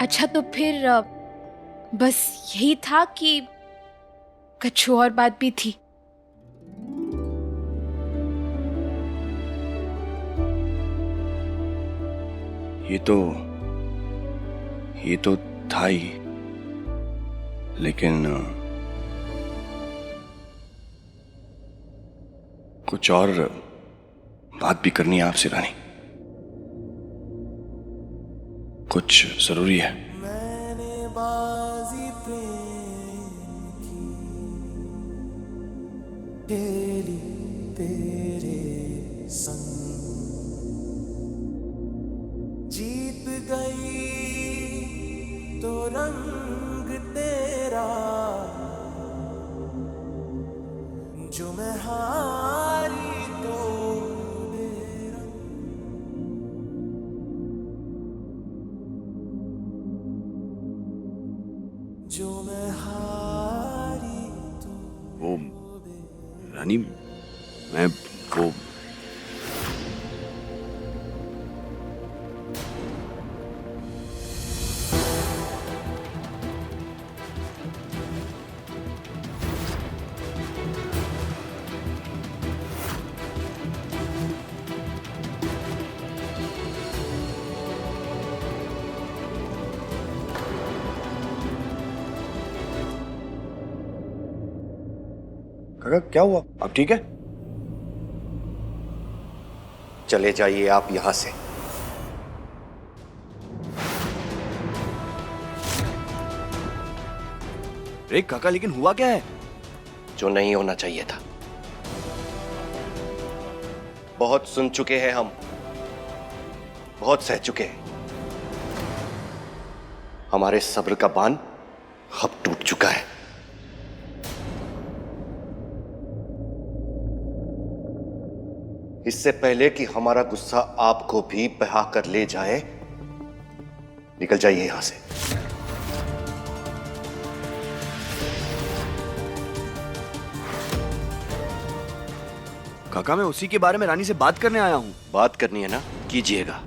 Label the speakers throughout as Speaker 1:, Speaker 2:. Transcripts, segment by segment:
Speaker 1: अच्छा तो फिर बस यही था कि कुछ और बात भी थी?
Speaker 2: ये तो था ही, लेकिन कुछ और बात भी करनी है आपसे रानी। कुछ जरूरी है।
Speaker 3: मैंने बाजी प्रेम की खेली तेरे संग, जीत गई तो रंग तेरा, जो मैं हारी तो मेरा। जो मैं हारी तो
Speaker 2: वो रानी, मैं वो काका क्या हुआ? आप ठीक है?
Speaker 4: चले जाइए आप यहां से।
Speaker 2: अरे काका, लेकिन हुआ क्या है?
Speaker 4: जो नहीं होना चाहिए था। बहुत सुन चुके हैं हम, बहुत सह चुके हैं। हमारे सब्र का बांध अब टूट चुका है। इससे पहले कि हमारा गुस्सा आपको भी बहा कर ले जाए, निकल जाइए यहां से।
Speaker 2: काका, मैं उसी के बारे में रानी से बात करने आया हूँ।
Speaker 4: बात करनी है ना, कीजिएगा,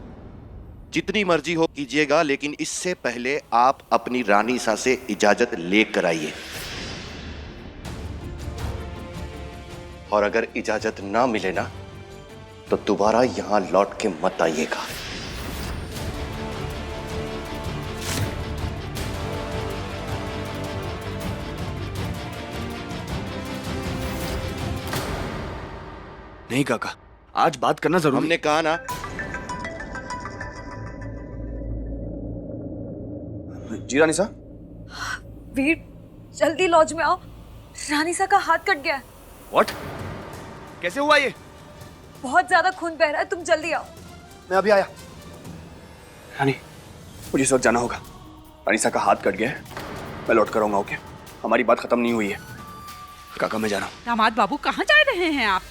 Speaker 4: जितनी मर्जी हो कीजिएगा, लेकिन इससे पहले आप अपनी रानी सा से इजाजत लेकर आइए। और अगर इजाजत ना मिले ना, तो दोबारा यहां लौट के मत आइएगा।
Speaker 2: नहीं काका, आज बात करना जरूरी।
Speaker 4: हमने कहा ना।
Speaker 2: जी रानी सा।
Speaker 5: वीर, जल्दी लॉज में आओ, रानी सा का हाथ कट गया है।
Speaker 2: व्हाट? कैसे हुआ ये?
Speaker 5: बहुत ज्यादा खून बह रहा है, तुम जल्दी आओ।
Speaker 2: मैं अभी आया। रानी, मुझे इस वक्त जाना होगा। रानी सा का हाथ कट गया है, मैं लौट कर आऊंगा। ओके, हमारी बात खत्म नहीं हुई है। काका, मैं जा रहा हूँ।
Speaker 6: दामाद बाबू, कहाँ जा रहे हैं आप?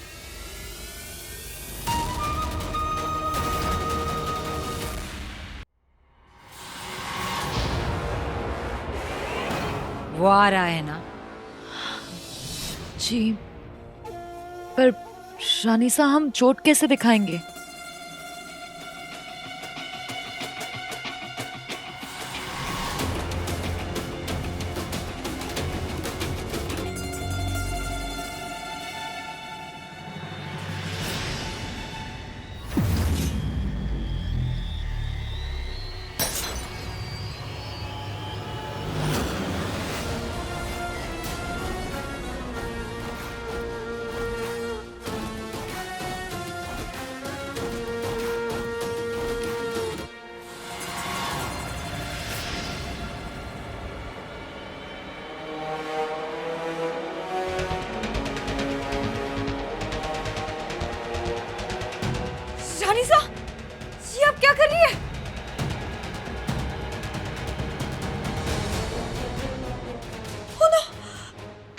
Speaker 7: वो आ रहा है ना?
Speaker 8: जी, पर रानीसा हम चोट कैसे दिखाएंगे?
Speaker 5: रानी सा, ये आप क्या कर रही है?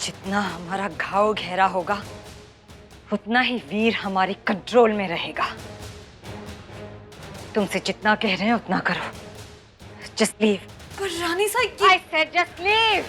Speaker 7: जितना हमारा घाव गहरा होगा, उतना ही वीर हमारी कंट्रोल में रहेगा। तुमसे जितना कह रहे हैं उतना करो। Just leave.
Speaker 5: पर रानी सा,
Speaker 7: I said just leave.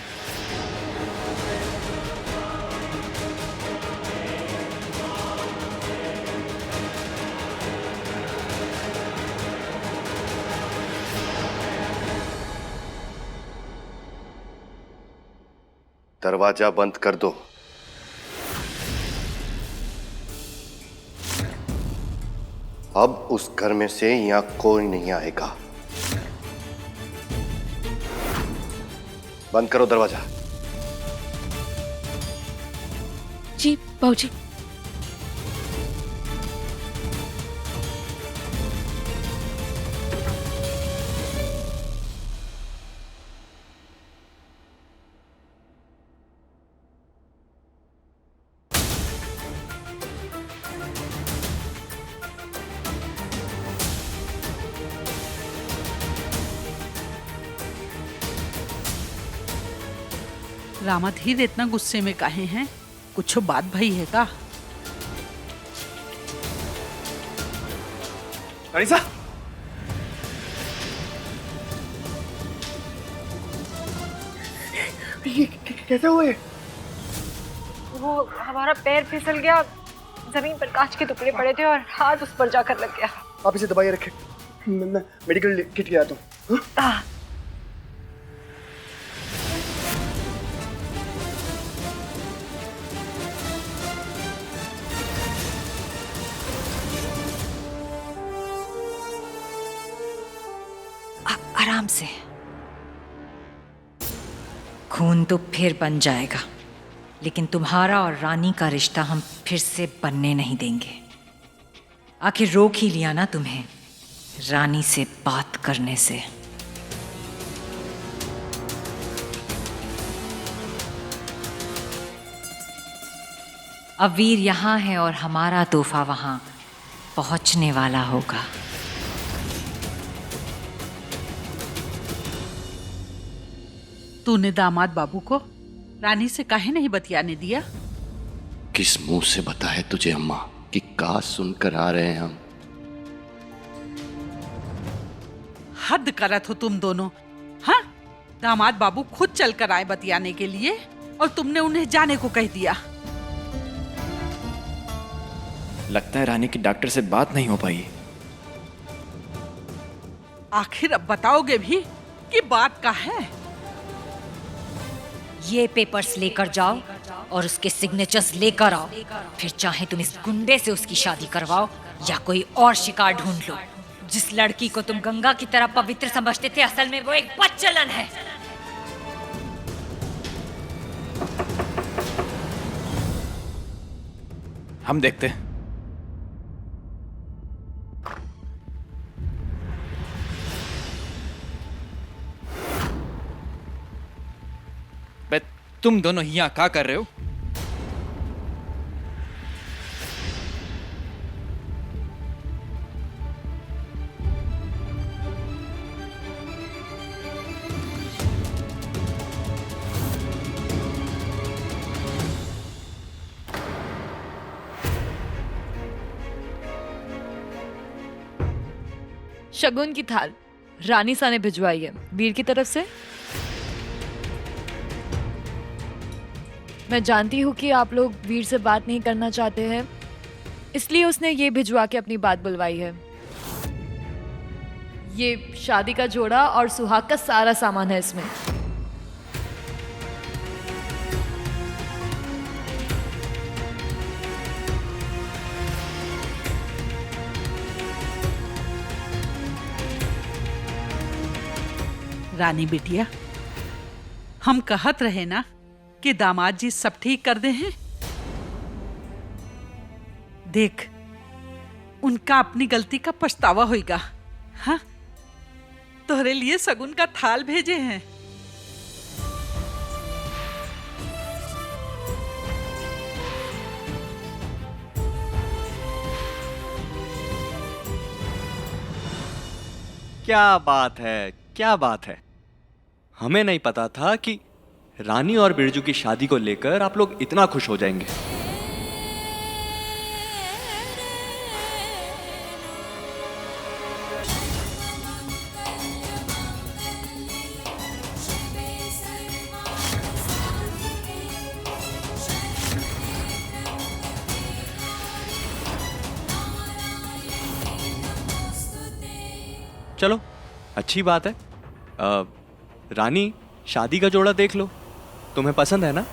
Speaker 4: दरवाजा बंद कर दो। अब उस घर में से यहां कोई नहीं आएगा। बंद करो दरवाजा।
Speaker 1: जी बाबूजी।
Speaker 6: रामाधीर इतना गुस्से में काहे हैं? कुछ बात भई है का?
Speaker 2: रानीसा, ये कैसे हुए?
Speaker 5: वो हमारा पैर फिसल गया, जमीन पर कांच के टुकड़े पड़े थे और हाथ उस पर जाकर लग गया।
Speaker 2: आप इसे दबाइए रखें, मैं मेडिकल किट ले आता हूँ।
Speaker 7: आराम से। खून तो फिर बन जाएगा, लेकिन तुम्हारा और रानी का रिश्ता हम फिर से बनने नहीं देंगे। आखिर रोक ही लिया ना तुम्हें रानी से बात करने से। अब वीर यहाँ है और हमारा तोहफा वहां पहुंचने वाला होगा।
Speaker 6: तूने दामाद बाबू को रानी से काहे नहीं बतियाने दिया?
Speaker 4: किस मुंह से बताए तुझे अम्मा कि का सुनकर आ रहे हैं हम?
Speaker 6: हद करत हो तुम दोनों। हाँ, दामाद बाबू खुद चल कर आए बतियाने के लिए और तुमने उन्हें जाने को कह दिया।
Speaker 9: लगता है रानी की डॉक्टर से बात नहीं हो पाई।
Speaker 6: आखिर अब बताओगे भी कि बात का है?
Speaker 7: ये पेपर्स लेकर जाओ और उसके सिग्नेचर्स लेकर आओ। फिर चाहे तुम इस गुंडे से उसकी शादी करवाओ या कोई और शिकार ढूंढ लो। जिस लड़की को तुम गंगा की तरह पवित्र समझते थे, असल में वो एक बदचलन है।
Speaker 9: हम देखते हैं। तुम दोनों यहाँ क्या कर रहे हो?
Speaker 8: शगुन की थाल रानी सा ने भिजवाई है वीर की तरफ से। मैं जानती हूँ कि आप लोग वीर से बात नहीं करना चाहते हैं, इसलिए उसने ये भिजवा के अपनी बात बुलवाई है। ये शादी का जोड़ा और सुहाग का सारा सामान है इसमें।
Speaker 6: रानी बिटिया, हम कहत रहे ना कि दामाद जी सब ठीक कर दे हैं। देख, उनका अपनी गलती का पछतावा होगा। हाँ, तोहरे लिए सगुन का थाल भेजे हैं।
Speaker 10: क्या बात है, क्या बात है। हमें नहीं पता था कि रानी और बिरजू की शादी को लेकर आप लोग इतना खुश हो जाएंगे। चलो, अच्छी बात है। रानी, शादी का जोड़ा देख लो। तुम्हें पसंद है ना?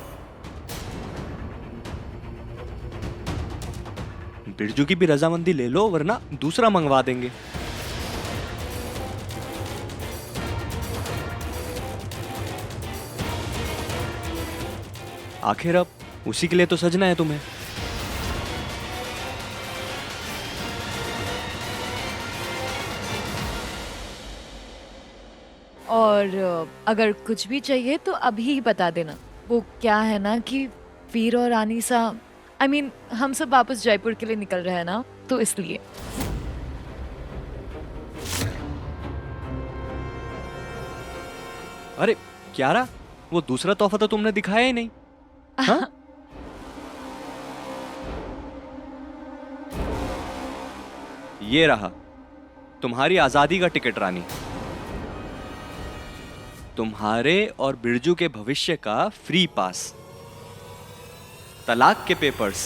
Speaker 10: बिरजू की भी रजामंदी ले लो, वरना दूसरा मंगवा देंगे। आखिर अब उसी के लिए तो सजना है तुम्हें।
Speaker 8: और अगर कुछ भी चाहिए तो अभी ही बता देना। वो क्या है ना कि वीर और आनीसा हम सब वापस जयपुर के लिए निकल रहे हैं ना, तो इसलिए।
Speaker 10: अरे क्यारा, वो दूसरा तोहफा तो तुमने दिखाया ही नहीं। हाँ? ये रहा तुम्हारी आजादी का टिकट रानी, तुम्हारे और बिरजू के भविष्य का फ्री पास, तलाक के पेपर्स।